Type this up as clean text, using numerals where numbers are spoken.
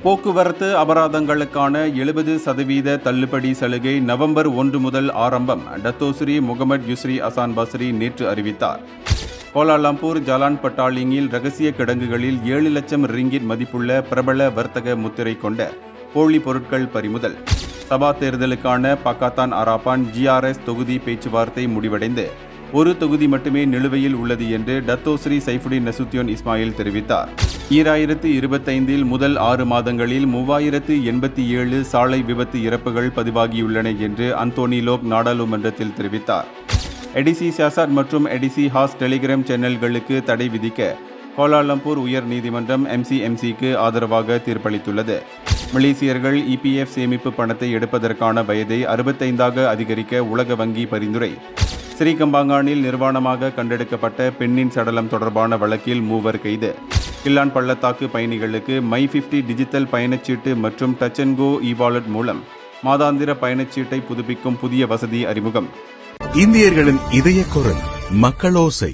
போக்குவரத்து அபராதங்களுக்கான 70% தள்ளுபடி சலுகை நவம்பர் 1 முதல் ஆரம்பம். டத்தோஸ்ரீ முகமது யுஸ்ரி அசான் பஸ்ரி நேற்று அறிவித்தார். கோலாலம்பூர் ஜலான் பட்டாலிங்கில் ரகசிய கிடங்குகளில் 7 லட்சம் ரிங்கிட் மதிப்புள்ள பிரபல வர்த்தக முத்திரை கொண்ட போலி பொருட்கள் பறிமுதல். சபா தேர்தலுக்கான பக்காத்தான் அராப்பான் GRS தொகுதி பேச்சுவார்த்தை முடிவடைந்து ஒரு தொகுதி மட்டுமே நிலுவையில் உள்ளது என்று டத்தோஸ்ரீ சைஃபுடின் நசுத்தியோன் இஸ்மாயில் தெரிவித்தார். 2025 முதல் 6 மாதங்களில் 3087 சாலை விபத்து இறப்புகள் பதிவாகியுள்ளன என்று அந்தோனி லோக் நாடாளுமன்றத்தில் தெரிவித்தார். எடிசி சியாசாட் மற்றும் எடிசி ஹாஸ் டெலிகிராம் சேனல்களுக்கு தடை விதிக்க கோலாலம்பூர் உயர் நீதிமன்றம் MCMCக்கு ஆதரவாக தீர்ப்பளித்துள்ளது. மலேசியர்கள் EPF சேமிப்பு பணத்தை எடுப்பதற்கான வயதை 65ஆக அதிகரிக்க உலக வங்கி பரிந்துரை. ஸ்ரீகம்பாங்கானில் நிர்வாணமாக கண்டெடுக்கப்பட்ட பெண்ணின் சடலம் தொடர்பான வழக்கில் 3 கைது. கில்லான் பள்ளத்தாக்கு பயணிகளுக்கு மை50 டிஜிட்டல் பயணச்சீட்டு மற்றும் டச் அண்ட் கோ இவாலெட் மூலம் மாதாந்திர பயணச்சீட்டை புதுப்பிக்கும் புதிய வசதி அறிமுகம். இந்தியர்களின் இதய குரல் மக்களோசை.